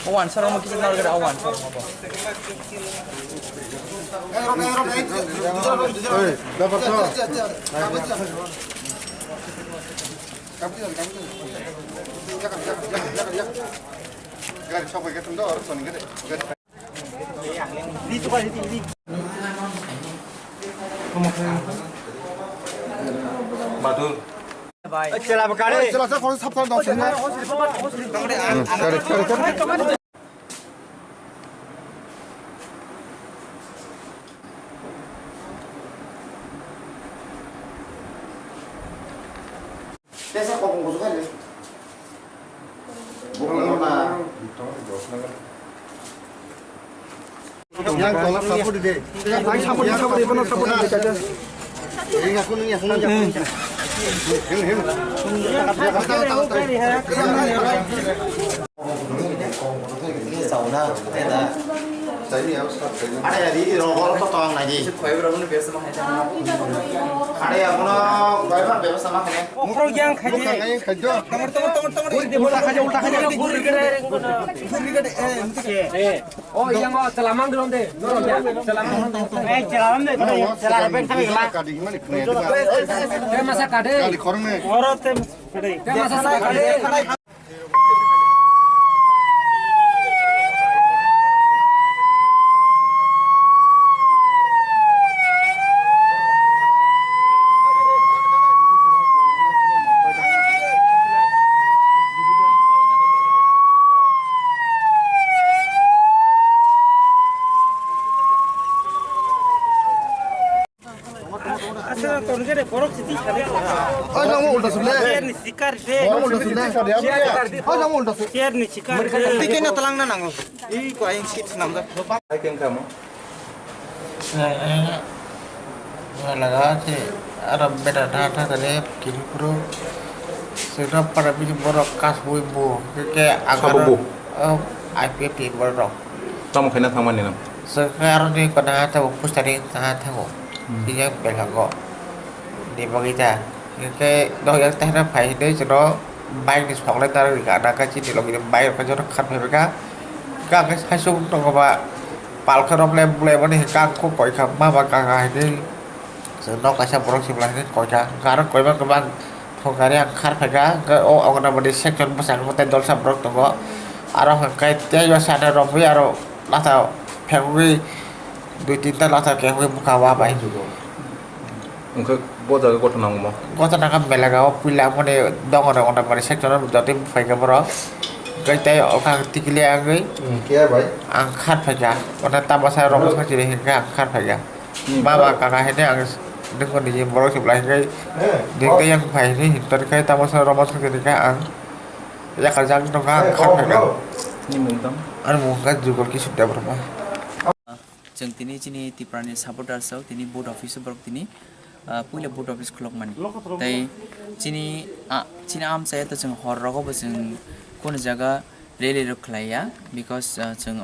Awan sarong mo kita nalagay awan. Dapat to. Batul. Chela bakare. Chela sa kon sapal daw sinna. Kare. Desa kok ngurus kan ya? Bukan nama. Yang tolak sapu di deh. Yang sapu di mana sapu di aja. Ini aku nih aku nih. Ini sauna, ada. Ada di rokok potong lagi. Ada yang mana bayar bebas sama kan? Mukro yang kaje. Oh, yang mau celamang dulu deh. Celamang deh. Masa kade. Orang tem. Masa kade. Ada beda data tadi kiri pro sudah pada bikin borok kas bu kayak agar IPF di borok. Kamu kena sama nih nam. Sekarang di kena tahu pustari tahu dia belago di bagita kayak doh yang teh nak pai deh jodoh baik di sekolah lain taruh di ada kacil di lagi baik kerja kan mereka kang hasil untuk apa pal kerap mulai mana kang kok koi kamar bakal ini senok kasih borok sebelah ini koi karena koi mah kembang Hongkari yang kar mereka ke orang nama di sektor besar kota dol sabrok tunggu arah kayak dia juga sadar rompi arah lah tahu pengui dua tinta lah tahu pengui muka apa itu Engkau buat apa kau tenang mau? kota nak belaga pulang mana dong orang nama di sektor berarti mereka borok kita orang tikli angin Kia baik. angkat mereka karena tambah saya rompi kecil hingga angkat mereka mama kakak ini angin dengan di borok sebelah ini dia yang baik ini terkait tambah saya rompi ketika ya kerja itu kan angkat mereka Ini muntah. ada mungkin juga kisah sudah berapa Jeng tini cini tiprani supporter sau tini board office berok tini puila board office clock mani. Tai cini am saya tu jeng horror ko jeng kon jaga rally rok khlaya because jeng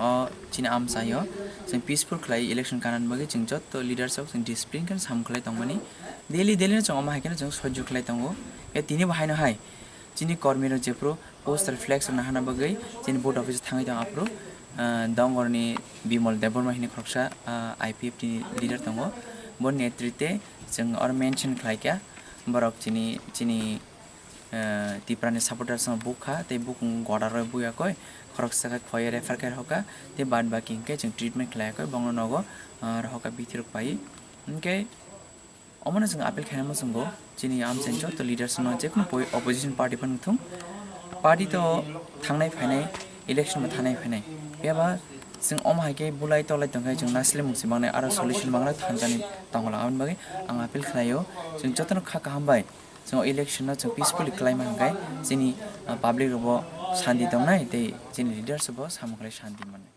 cini am saya jeng peaceful khlai election kanan bagi jeng jot to leader sau jeng discipline kan sam khlai tong mani daily na jeng ama haikena jeng soju khlai tongo e tini bahai na hai cini kormi ro jepro poster flex na hana bagai cini board office thangai tang apro dongorni Bimol Deborma hini kroksa IPF ni leader tongo bon netrite jeng or mention khlaikya borok chini tiprani supporter sang bukha te bukung goda roi buya koi kroksa ka khoye refer kar hoka te bad baking ke jeng treatment khlaya koi bangno nogo hoka bithiruk pai unke omana jeng apel khana mo sungo chini am senjo to leader sang je kun opposition party pan thung party to thangnai phainai election ma thanai phainai Biaba sing haike bulai tolai tongkai jeng nasle mungsi bangne ara solution bangla thanjani tongla aun bagi ang apel khlayo jeng jotono kha kahambai jeng election na jeng peacefully claim hangai jini public robo shanti tongnai te jini leaders bo samokle shanti mane